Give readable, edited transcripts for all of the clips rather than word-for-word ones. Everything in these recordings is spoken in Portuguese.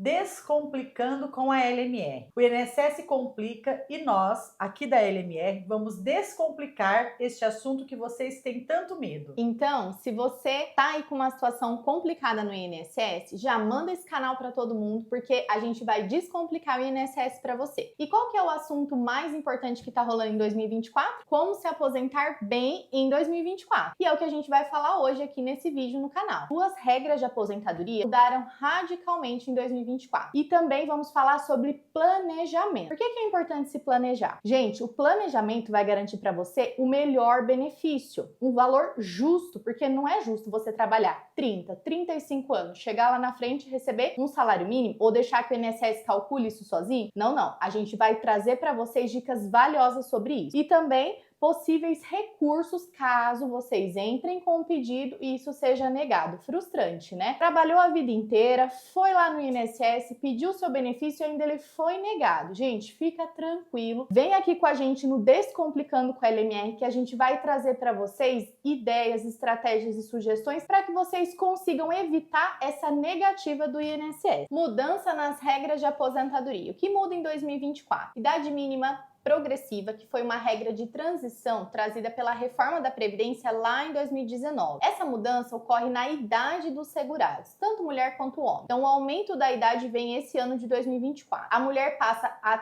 Descomplicando com a LMR. O INSS complica e nós, aqui da LMR, vamos descomplicar este assunto que vocês têm tanto medo. Então, se você tá aí com uma situação complicada no INSS, já manda esse canal para todo mundo, porque a gente vai descomplicar o INSS para você. E qual que é o assunto mais importante que tá rolando em 2024? Como se aposentar bem em 2024. E é o que a gente vai falar hoje aqui nesse vídeo no canal. Duas regras de aposentadoria mudaram radicalmente em 2024. E também vamos falar sobre planejamento. Por que é importante se planejar? Gente, o planejamento vai garantir para você o melhor benefício, um valor justo, porque não é justo você trabalhar 30, 35 anos, chegar lá na frente e receber um salário mínimo ou deixar que o INSS calcule isso sozinho. Não, não. A gente vai trazer para vocês dicas valiosas sobre isso. E também possíveis recursos caso vocês entrem com um pedido e isso seja negado. Frustrante, né? Trabalhou a vida inteira, foi lá no INSS, pediu seu benefício e ainda ele foi negado. Gente, fica tranquilo. Vem aqui com a gente no Descomplicando com a LMR que a gente vai trazer para vocês ideias, estratégias e sugestões para que vocês consigam evitar essa negativa do INSS. Mudança nas regras de aposentadoria. O que muda em 2024? Idade mínima progressiva, que foi uma regra de transição trazida pela reforma da Previdência lá em 2019. Essa mudança ocorre na idade dos segurados, tanto mulher quanto homem. Então, o aumento da idade vem esse ano de 2024. A mulher passa a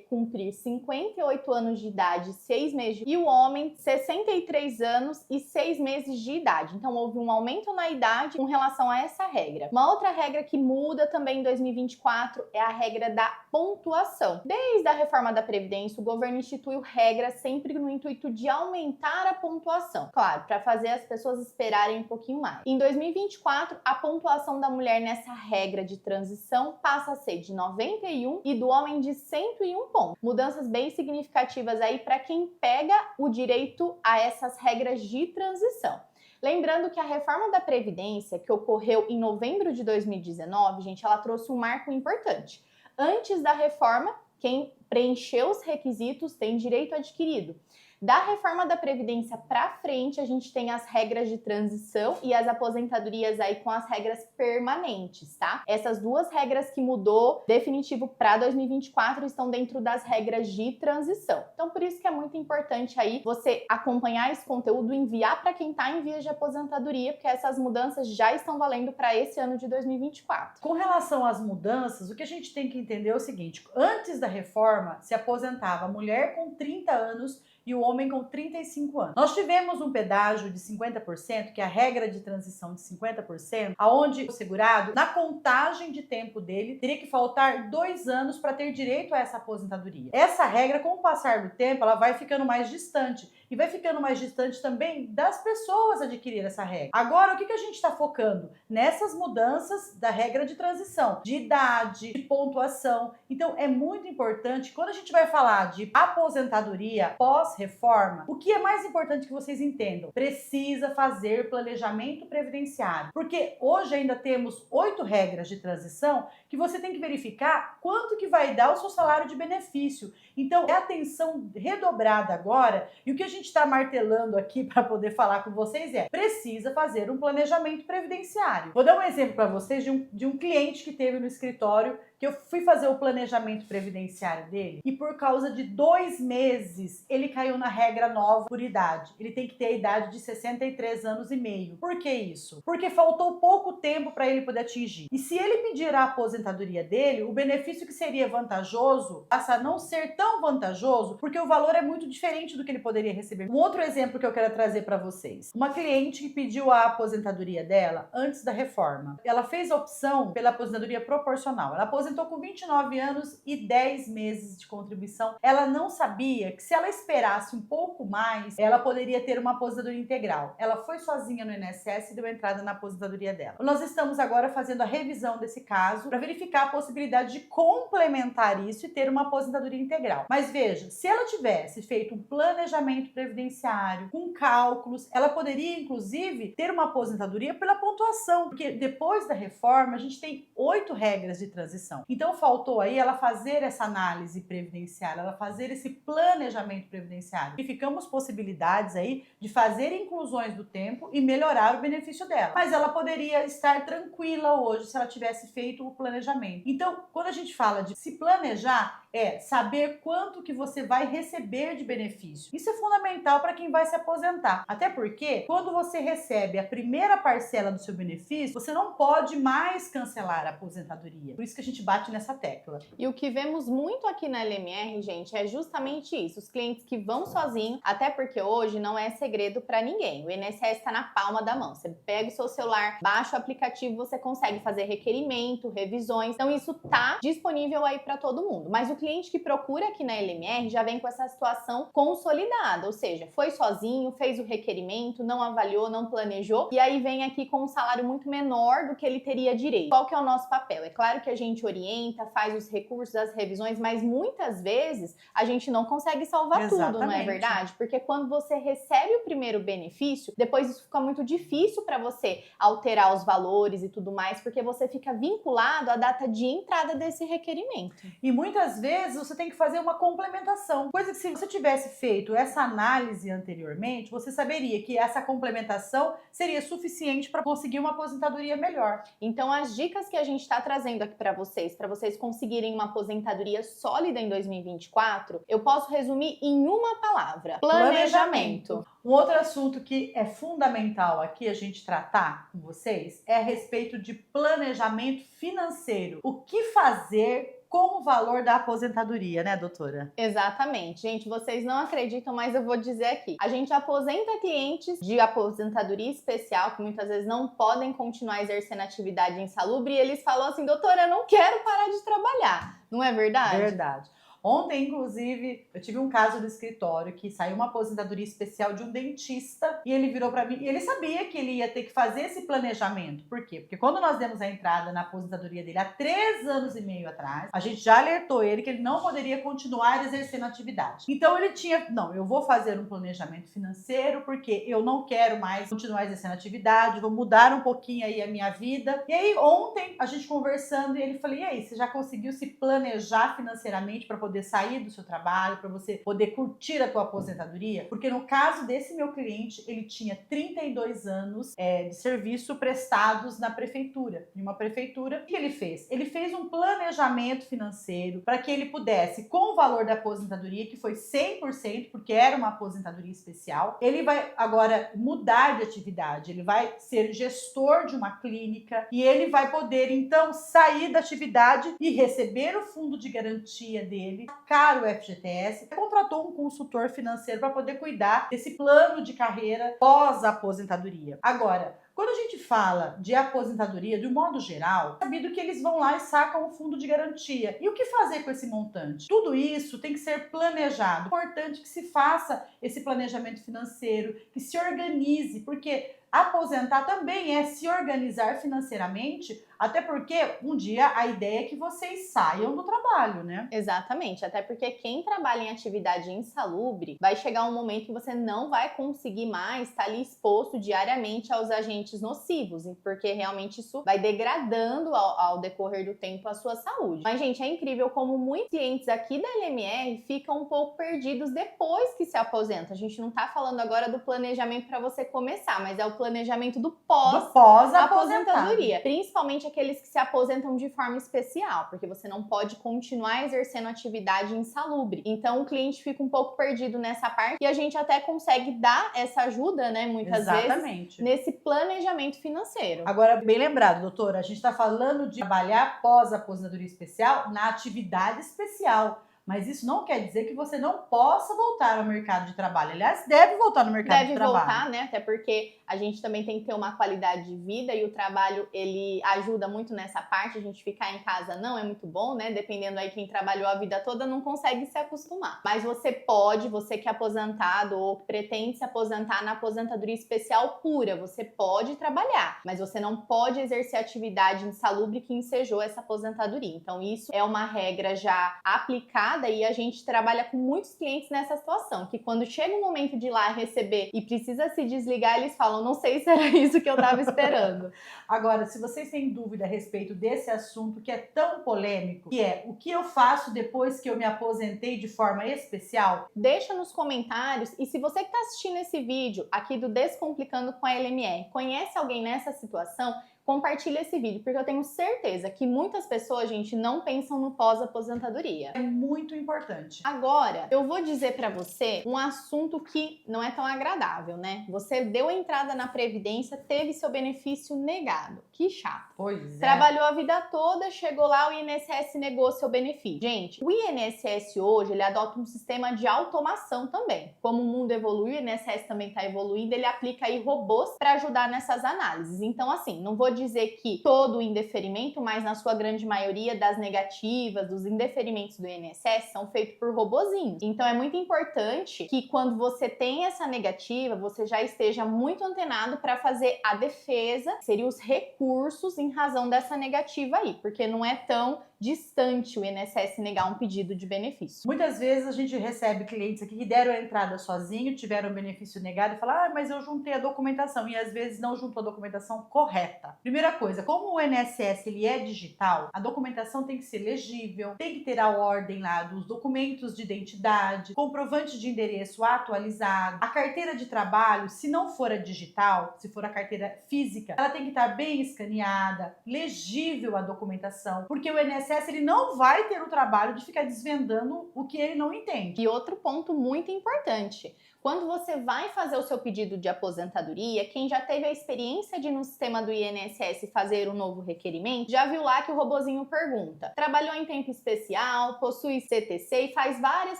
cumprir 58 anos de idade, 6 meses, e o homem 63 anos e 6 meses de idade. Então, houve um aumento na idade com relação a essa regra. Uma outra regra que muda também em 2024 é a regra da pontuação. Desde a reforma da Previdência, o governo instituiu regras sempre no intuito de aumentar a pontuação. Claro, para fazer as pessoas esperarem um pouquinho mais. Em 2024, a pontuação da mulher nessa regra de transição passa a ser de 91 e do homem de 101 pontos. Mudanças bem significativas aí para quem pega o direito a essas regras de transição. Lembrando que a reforma da Previdência, que ocorreu em novembro de 2019, gente, ela trouxe um marco importante. Antes da reforma, quem preencheu os requisitos tem direito adquirido. Da reforma da Previdência para frente, a gente tem as regras de transição e as aposentadorias aí com as regras permanentes, tá? Essas duas regras que mudou definitivo para 2024 estão dentro das regras de transição. Então, por isso que é muito importante aí você acompanhar esse conteúdo e enviar para quem está em vias de aposentadoria, porque essas mudanças já estão valendo para esse ano de 2024. Com relação às mudanças, o que a gente tem que entender é o seguinte: antes da reforma, se aposentava a mulher com 30 anos e o homem com 35 anos. Nós tivemos um pedágio de 50%, que é a regra de transição de 50%, aonde o segurado, na contagem de tempo dele, teria que faltar 2 anos para ter direito a essa aposentadoria. Essa regra, com o passar do tempo, ela vai ficando mais distante. E vai ficando mais distante também das pessoas adquirir essa regra. Agora, o que a gente está focando? Nessas mudanças da regra de transição, de idade, de pontuação. Então, é muito importante, quando a gente vai falar de aposentadoria pós-reforma, o que é mais importante que vocês entendam? Precisa fazer planejamento previdenciário. Porque hoje ainda temos 8 regras de transição que você tem que verificar quanto que vai dar o seu salário de benefício. Então, é atenção redobrada agora, e o que a gente está martelando aqui para poder falar com vocês precisa fazer um planejamento previdenciário. Vou dar um exemplo para vocês de um cliente que teve no escritório, que eu fui fazer o planejamento previdenciário dele e por causa de 2 meses ele caiu na regra nova por idade. Ele tem que ter a idade de 63 anos e meio. Por que isso? Porque faltou pouco tempo para ele poder atingir. E se ele pedir a aposentadoria dele, o benefício que seria vantajoso passa a não ser tão vantajoso porque o valor é muito diferente do que ele poderia receber. Um outro exemplo que eu quero trazer para vocês. Uma cliente que pediu a aposentadoria dela antes da reforma. Ela fez a opção pela aposentadoria proporcional. Ela aposentou com 29 anos e 10 meses de contribuição. Ela não sabia que se ela esperasse um pouco mais, ela poderia ter uma aposentadoria integral. Ela foi sozinha no INSS e deu entrada na aposentadoria dela. Nós estamos agora fazendo a revisão desse caso para verificar a possibilidade de complementar isso e ter uma aposentadoria integral. Mas veja, se ela tivesse feito um planejamento previdenciário com cálculos, ela poderia inclusive ter uma aposentadoria pela pontuação, porque depois da reforma a gente tem 8 regras de transição. Então faltou aí ela fazer essa análise previdenciária, ela fazer esse planejamento previdenciário previdenciário. E ficamos possibilidades aí de fazer inclusões do tempo e melhorar o benefício dela. Mas ela poderia estar tranquila hoje se ela tivesse feito o planejamento. Então, quando a gente fala de se planejar, é saber quanto que você vai receber de benefício. Isso é fundamental para quem vai se aposentar. Até porque, quando você recebe a primeira parcela do seu benefício, você não pode mais cancelar a aposentadoria. Por isso que a gente bate nessa tecla. E o que vemos muito aqui na LMR, gente, é justamente isso. Os clientes que vão sozinhos, até porque hoje não é segredo para ninguém. O INSS está na palma da mão. Você pega o seu celular, baixa o aplicativo, você consegue fazer requerimento, revisões. Então isso tá disponível aí para todo mundo. Mas o cliente que procura aqui na LMR já vem com essa situação consolidada, ou seja, foi sozinho, fez o requerimento, não avaliou, não planejou, e aí vem aqui com um salário muito menor do que ele teria direito. Qual que é o nosso papel? É claro que a gente orienta, faz os recursos, as revisões, mas muitas vezes a gente não consegue salvar tudo, não é verdade? Porque quando você recebe o primeiro benefício, depois isso fica muito difícil para você alterar os valores e tudo mais, porque você fica vinculado à data de entrada desse requerimento. E muitas vezes você tem que fazer uma complementação. Coisa que se você tivesse feito essa análise anteriormente, você saberia que essa complementação seria suficiente para conseguir uma aposentadoria melhor. Então, as dicas que a gente está trazendo aqui para vocês conseguirem uma aposentadoria sólida em 2024, eu posso resumir em uma palavra: planejamento. Um outro assunto que é fundamental aqui a gente tratar com vocês é a respeito de planejamento financeiro. O que fazer com o valor da aposentadoria, né, doutora? Exatamente. Gente, vocês não acreditam, mas eu vou dizer aqui. A gente aposenta clientes de aposentadoria especial, que muitas vezes não podem continuar exercendo atividade insalubre, e eles falam assim: doutora, eu não quero parar de trabalhar. Não é verdade? Verdade. Ontem, inclusive, eu tive um caso no escritório que saiu uma aposentadoria especial de um dentista e ele virou para mim e ele sabia que ele ia ter que fazer esse planejamento. Por quê? Porque quando nós demos a entrada na aposentadoria dele há 3 anos e meio atrás, a gente já alertou ele que ele não poderia continuar exercendo atividade. Então ele tinha, não, eu vou fazer um planejamento financeiro porque eu não quero mais continuar exercendo atividade, vou mudar um pouquinho aí a minha vida. E aí ontem a gente conversando e ele falou: e aí, você já conseguiu se planejar financeiramente para poder sair do seu trabalho, para você poder curtir a tua aposentadoria? Porque no caso desse meu cliente, ele tinha 32 anos de serviço prestados na prefeitura, em uma prefeitura. O que ele fez? Ele fez um planejamento financeiro para que ele pudesse, com o valor da aposentadoria, que foi 100%, porque era uma aposentadoria especial, ele vai agora mudar de atividade, ele vai ser gestor de uma clínica e ele vai poder, então, sair da atividade e receber o fundo de garantia dele, caro o FGTS, contratou um consultor financeiro para poder cuidar desse plano de carreira pós-aposentadoria. Agora, quando a gente fala de aposentadoria, de um modo geral, é sabido que eles vão lá e sacam o fundo de garantia. E o que fazer com esse montante? Tudo isso tem que ser planejado. É importante que se faça esse planejamento financeiro, que se organize, porque aposentar também é se organizar financeiramente, até porque um dia a ideia é que vocês saiam do trabalho, né? Exatamente, até porque quem trabalha em atividade insalubre vai chegar um momento que você não vai conseguir mais estar ali exposto diariamente aos agentes nocivos, porque realmente isso vai degradando ao decorrer do tempo a sua saúde. Mas, gente, é incrível como muitos clientes aqui da LMR ficam um pouco perdidos depois que se aposentam. A gente não tá falando agora do planejamento para você começar, mas é o planejamento do pós-aposentadoria. Principalmente aqueles que se aposentam de forma especial, porque você não pode continuar exercendo atividade insalubre. Então o cliente fica um pouco perdido nessa parte e a gente até consegue dar essa ajuda, né, muitas vezes, nesse planejamento financeiro. Agora, bem lembrado, doutora, a gente está falando de trabalhar pós-aposentadoria especial na atividade especial. Mas isso não quer dizer que você não possa voltar ao mercado de trabalho. Aliás, deve voltar no mercado de trabalho. Deve voltar, né? Até porque a gente também tem que ter uma qualidade de vida e o trabalho, ele ajuda muito nessa parte. A gente ficar em casa não é muito bom, né? Dependendo aí quem trabalhou a vida toda não consegue se acostumar. Mas você pode, você que é aposentado ou que pretende se aposentar na aposentadoria especial pura, você pode trabalhar, mas você não pode exercer atividade insalubre que ensejou essa aposentadoria. Então isso é uma regra já aplicada complicada e a gente trabalha com muitos clientes nessa situação, que quando chega o momento de ir lá receber e precisa se desligar, eles falam, não sei se era isso que eu estava esperando. Agora, se vocês têm dúvida a respeito desse assunto que é tão polêmico, que é o que eu faço depois que eu me aposentei de forma especial, deixa nos comentários. E se você que está assistindo esse vídeo aqui do Descomplicando com a LMR, conhece alguém nessa situação, compartilha esse vídeo, porque eu tenho certeza que muitas pessoas, gente, não pensam no pós-aposentadoria. É muito importante. Agora, eu vou dizer pra você um assunto que não é tão agradável, né? Você deu a entrada na Previdência, teve seu benefício negado. Que chato. Pois é. Trabalhou a vida toda, chegou lá, o INSS negou seu benefício. Gente, o INSS hoje, ele adota um sistema de automação também. Como o mundo evolui, o INSS também tá evoluindo, ele aplica aí robôs para ajudar nessas análises. Então, assim, não vou dizer que todo o indeferimento, mas na sua grande maioria das negativas, dos indeferimentos do INSS são feitos por robozinhos. Então é muito importante que quando você tem essa negativa, você já esteja muito antenado para fazer a defesa, que seriam os recursos em razão dessa negativa aí, porque não é tão distante o INSS negar um pedido de benefício. Muitas vezes a gente recebe clientes aqui que deram a entrada sozinho, tiveram o benefício negado e falam, mas eu juntei a documentação, e às vezes não juntou a documentação correta. Primeira coisa, como o INSS ele é digital, a documentação tem que ser legível, tem que ter a ordem lá dos documentos de identidade, comprovante de endereço atualizado, a carteira de trabalho, se não for a digital, se for a carteira física, ela tem que estar bem escaneada, legível a documentação, porque o INSS ele não vai ter o trabalho de ficar desvendando o que ele não entende. E outro ponto muito importante, quando você vai fazer o seu pedido de aposentadoria, quem já teve a experiência de no sistema do INSS fazer um novo requerimento, já viu lá que o robozinho pergunta: trabalhou em tempo especial, possui CTC, e faz várias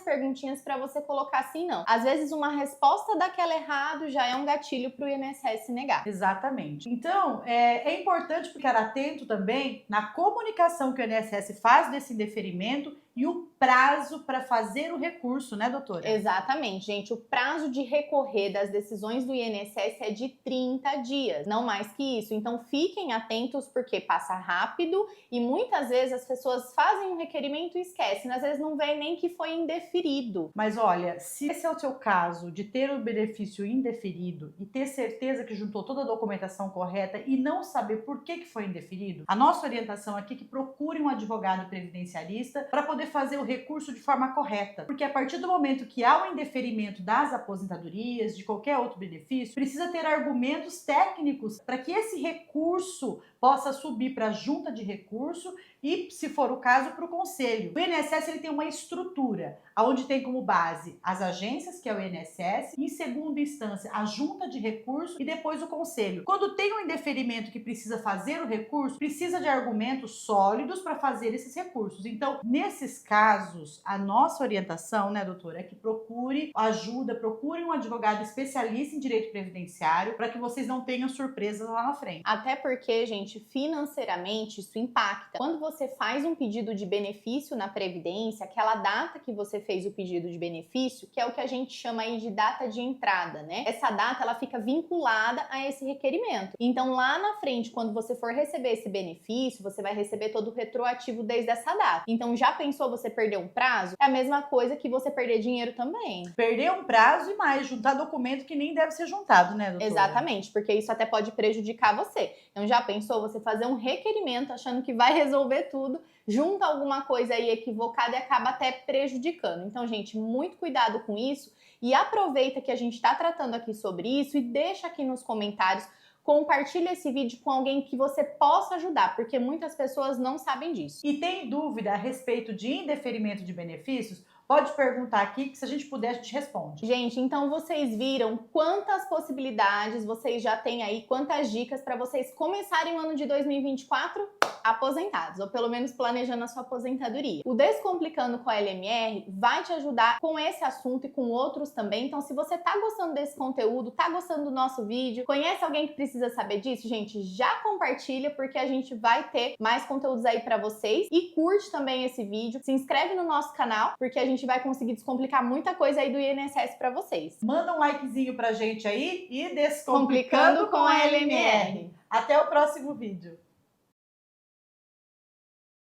perguntinhas para você colocar sim não. Às vezes uma resposta daquela errado já é um gatilho para o INSS negar. Exatamente. Então, é importante ficar atento também na comunicação que o INSS faz desse indeferimento e o prazo para fazer o recurso, né, doutora? Exatamente, gente. O prazo de recorrer das decisões do INSS é de 30 dias, não mais que isso. Então, fiquem atentos porque passa rápido e muitas vezes as pessoas fazem um requerimento e esquecem. Às vezes não vê nem que foi indeferido. Mas olha, se esse é o seu caso de ter o benefício indeferido e ter certeza que juntou toda a documentação correta e não saber por que foi indeferido, a nossa orientação aqui é que procure um advogado previdenciarista para poder fazer o recurso de forma correta, porque a partir do momento que há o indeferimento das aposentadorias, de qualquer outro benefício, precisa ter argumentos técnicos para que esse recurso possa subir para a junta de recurso e, se for o caso, para o conselho. O INSS ele tem uma estrutura, onde tem como base as agências, que é o INSS, e em segunda instância a junta de recurso e depois o conselho. Quando tem um indeferimento que precisa fazer o recurso, precisa de argumentos sólidos para fazer esses recursos. Então, nesses casos, a nossa orientação, né, doutora, é que procure ajuda, procure um advogado especialista em direito previdenciário para que vocês não tenham surpresas lá na frente. Até porque, gente, financeiramente isso impacta. Quando você faz um pedido de benefício na Previdência, aquela data que você fez o pedido de benefício, que é o que a gente chama aí de data de entrada, né? Essa data, ela fica vinculada a esse requerimento. Então, lá na frente, quando você for receber esse benefício, você vai receber todo o retroativo desde essa data. Então, já pensou você perder um prazo? É a mesma coisa que você perder dinheiro também. Perder um prazo e mais, juntar documento que nem deve ser juntado, né, doutora? Exatamente, porque isso até pode prejudicar você. Então, já pensou você fazer um requerimento achando que vai resolver tudo, junta alguma coisa aí equivocada e acaba até prejudicando. Então, gente, muito cuidado com isso e aproveita que a gente está tratando aqui sobre isso e deixa aqui nos comentários, compartilha esse vídeo com alguém que você possa ajudar, porque muitas pessoas não sabem disso. E tem dúvida a respeito de indeferimento de benefícios? Pode perguntar aqui que se a gente puder, a gente responde. Gente, então vocês viram quantas possibilidades vocês já têm aí, quantas dicas para vocês começarem o ano de 2024 aposentados, ou pelo menos planejando a sua aposentadoria. O Descomplicando com a LMR vai te ajudar com esse assunto e com outros também. Então, se você tá gostando desse conteúdo, tá gostando do nosso vídeo, conhece alguém que precisa saber disso, gente, já compartilha, porque a gente vai ter mais conteúdos aí para vocês. E curte também esse vídeo, se inscreve no nosso canal, porque a gente vai conseguir descomplicar muita coisa aí do INSS para vocês. Manda um likezinho pra gente aí e Descomplicando com a LMR. Até o próximo vídeo.